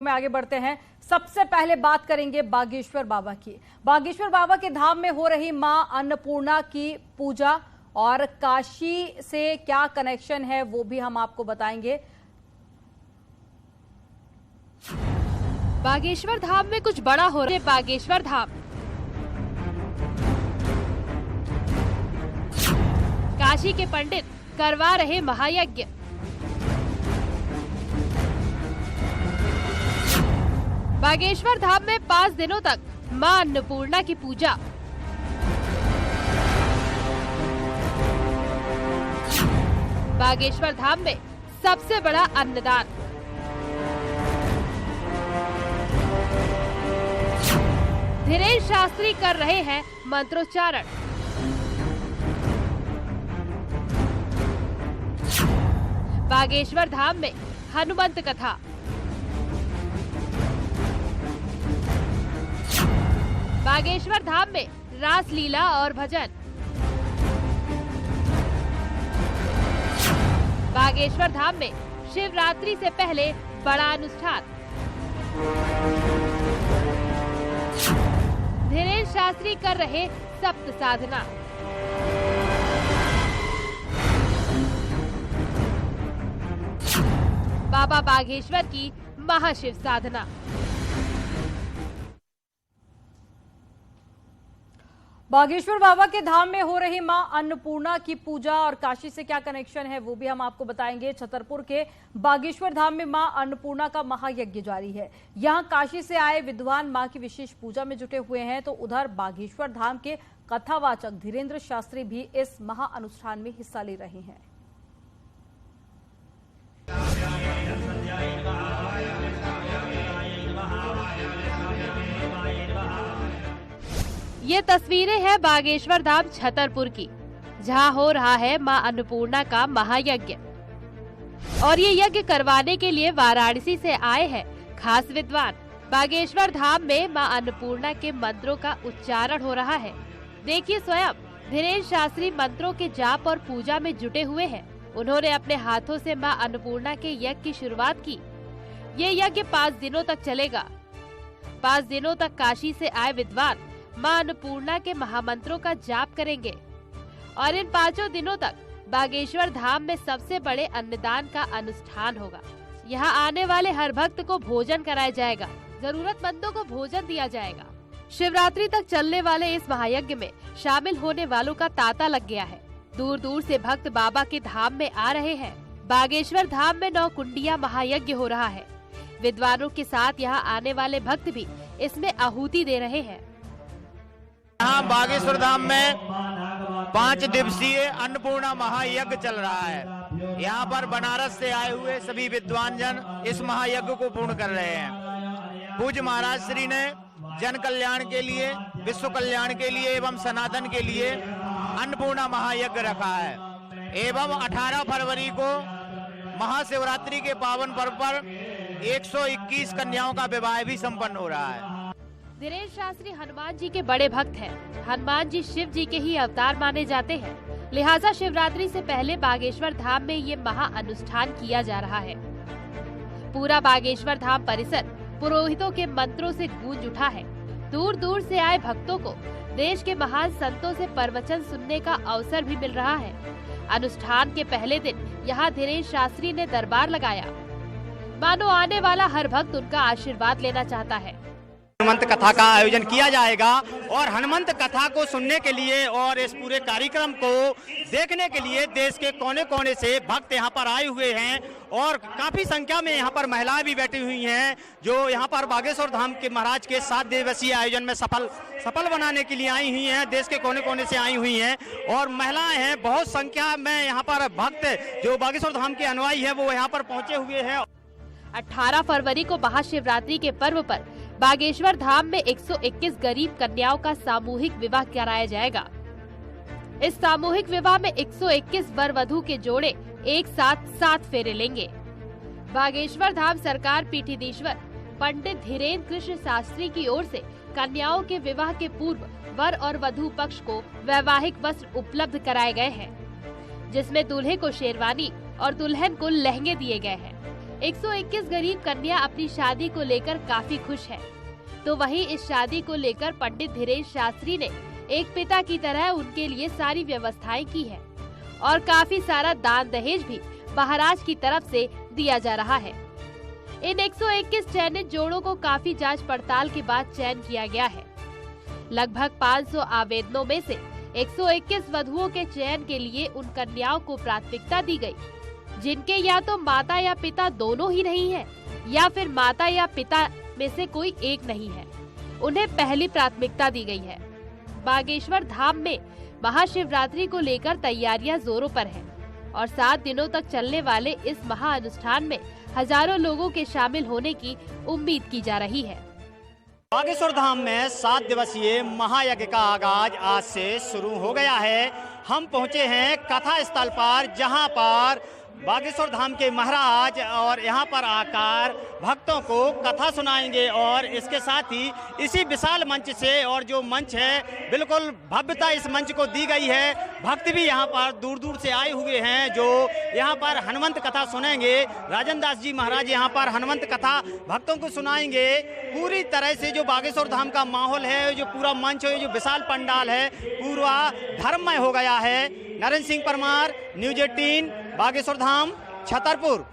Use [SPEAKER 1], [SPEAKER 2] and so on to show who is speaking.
[SPEAKER 1] में आगे बढ़ते हैं। सबसे पहले बात करेंगे बागेश्वर बाबा की। बागेश्वर बाबा के धाम में हो रही मां अन्नपूर्णा की पूजा और काशी से क्या कनेक्शन है वो भी हम आपको बताएंगे।
[SPEAKER 2] बागेश्वर धाम में कुछ बड़ा हो रहा है। बागेश्वर धाम काशी के पंडित करवा रहे महायज्ञ। बागेश्वर धाम में 5 दिनों तक मां अन्नपूर्णा की पूजा। बागेश्वर धाम में सबसे बड़ा अन्नदान। धीरेन्द्र शास्त्री कर रहे हैं मंत्रोच्चारण। बागेश्वर धाम में हनुमंत कथा। बागेश्वर धाम में रास लीला और भजन। बागेश्वर धाम में शिवरात्रि से पहले बड़ा अनुष्ठान। धीरेन्द्र शास्त्री कर रहे सप्त साधना। बाबा बागेश्वर की महाशिव साधना।
[SPEAKER 1] बागेश्वर बाबा के धाम में हो रही मां अन्नपूर्णा की पूजा और काशी से क्या कनेक्शन है वो भी हम आपको बताएंगे। छतरपुर के बागेश्वर धाम में मां अन्नपूर्णा का महायज्ञ जारी है। यहां काशी से आए विद्वान मां की विशेष पूजा में जुटे हुए हैं, तो उधर बागेश्वर धाम के कथावाचक धीरेन्द्र शास्त्री भी इस महाअनुष्ठान में हिस्सा ले रहे हैं।
[SPEAKER 2] ये तस्वीरें हैं बागेश्वर धाम छतरपुर की, जहां हो रहा है मां अन्नपूर्णा का महायज्ञ। और ये यज्ञ करवाने के लिए वाराणसी से आए हैं खास विद्वान। बागेश्वर धाम में मां अन्नपूर्णा के मंत्रों का उच्चारण हो रहा है। देखिए स्वयं धीरेन्द्र शास्त्री मंत्रों के जाप और पूजा में जुटे हुए हैं। उन्होंने अपने हाथों से मां अन्नपूर्णा के यज्ञ की शुरुआत की। ये यज्ञ 5 दिनों तक चलेगा। 5 दिनों तक काशी से आए विद्वान मां अन्नपूर्णा के महामंत्रों का जाप करेंगे और इन 5 दिनों तक बागेश्वर धाम में सबसे बड़े अन्नदान का अनुष्ठान होगा। यहाँ आने वाले हर भक्त को भोजन कराया जाएगा, जरूरतमंदों को भोजन दिया जाएगा। शिवरात्रि तक चलने वाले इस महायज्ञ में शामिल होने वालों का तांता लग गया है। दूर दूर से भक्त बाबा के धाम में आ रहे हैं। बागेश्वर धाम में 9 कुंडिया महायज्ञ हो रहा है। विद्वानों के साथ यहाँ आने वाले भक्त भी इसमें आहुति दे रहे हैं।
[SPEAKER 3] यहाँ बागेश्वर धाम में 5 दिवसीय अन्नपूर्णा महायज्ञ चल रहा है। यहाँ पर बनारस से आए हुए सभी विद्वान जन इस महायज्ञ को पूर्ण कर रहे हैं। पूज्य महाराज श्री ने जन कल्याण के लिए, विश्व कल्याण के लिए एवं सनातन के लिए अन्नपूर्णा महायज्ञ रखा है। एवं 18 फरवरी को महाशिवरात्रि के पावन पर्व पर 121 कन्याओं का विवाह भी संपन्न हो रहा है।
[SPEAKER 2] धीरेन्द्र शास्त्री हनुमान जी के बड़े भक्त हैं। हनुमान जी शिव जी के ही अवतार माने जाते हैं, लिहाजा शिवरात्रि से पहले बागेश्वर धाम में ये महा अनुष्ठान किया जा रहा है। पूरा बागेश्वर धाम परिसर पुरोहितों के मंत्रों से गूंज उठा है। दूर दूर से आए भक्तों को देश के महान संतों से प्रवचन सुनने का अवसर भी मिल रहा है। अनुष्ठान के पहले दिन यहाँ धीरेन्द्र शास्त्री ने दरबार लगाया, मानो आने वाला हर भक्त उनका आशीर्वाद लेना चाहता है।
[SPEAKER 3] हनुमंत कथा का आयोजन किया जाएगा और हनुमंत कथा को सुनने के लिए और इस पूरे कार्यक्रम को देखने के लिए देश के कोने कोने से भक्त यहाँ पर आए हुए हैं और काफी संख्या में यहाँ पर महिलाएं भी बैठी हुई हैं, जो यहाँ पर बागेश्वर धाम के महाराज के 7 दिवसीय आयोजन में सफल बनाने के लिए आई हुई हैं। देश के कोने कोने से आई हुई हैं और महिलाएं हैं। बहुत संख्या में यहाँ पर भक्त जो बागेश्वर धाम के अनुयायी है वो यहाँ पर पहुँचे हुए हैं।
[SPEAKER 2] 18 फरवरी को महाशिवरात्रि के पर्व पर बागेश्वर धाम में 121 गरीब कन्याओं का सामूहिक विवाह कराया जाएगा। इस सामूहिक विवाह में 121 वर वधू के जोड़े एक साथ 7 फेरे लेंगे। बागेश्वर धाम सरकार पीठीधीश्वर पंडित धीरेन्द्र कृष्ण शास्त्री की ओर से कन्याओं के विवाह के पूर्व वर और वधू पक्ष को वैवाहिक वस्त्र उपलब्ध कराए गए हैं, जिसमें दूल्हे को शेरवानी और दुल्हन को लहंगे दिए गए हैं। 121 गरीब कन्या अपनी शादी को लेकर काफी खुश है, तो वहीं इस शादी को लेकर पंडित धीरेन्द्र शास्त्री ने एक पिता की तरह उनके लिए सारी व्यवस्थाएं की है और काफी सारा दान दहेज भी महाराज की तरफ से दिया जा रहा है। इन 121 चयनित जोड़ों को काफी जांच पड़ताल के बाद चयन किया गया है। लगभग 500 आवेदनों में से 121 वधुओं के चयन के लिए उन कन्याओं को प्राथमिकता दी गई, जिनके या तो माता या पिता दोनों ही नहीं है या फिर माता या पिता में से कोई एक नहीं है, उन्हें पहली प्राथमिकता दी गई है। बागेश्वर धाम में महाशिवरात्रि को लेकर तैयारियां जोरों पर हैं और 7 दिनों तक चलने वाले इस महाअनुष्ठान में हजारों लोगों के शामिल होने की उम्मीद की जा रही है।
[SPEAKER 4] बागेश्वर धाम में 7 दिवसीय महायज्ञ का आगाज आज से शुरू हो गया है। हम पहुंचे हैं कथा स्थल पर, जहां पर बागेश्वर धाम के महाराज और यहां पर आकर भक्तों को कथा सुनाएंगे और इसके साथ ही इसी विशाल मंच से, और जो मंच है बिल्कुल भव्यता इस मंच को दी गई है। भक्त भी यहां पर दूर दूर से आए हुए हैं जो यहां पर हनुमंत कथा सुनेंगे। राजन दास जी महाराज यहां पर हनुमंत कथा भक्तों को सुनाएंगे। पूरी तरह से जो बागेश्वर धाम का माहौल है, जो पूरा मंच है, जो विशाल पंडाल है, पूरा धर्ममय हो गया है। नरेंद्र सिंह परमार, न्यूज़ 18, बागेश्वर धाम, छतरपुर।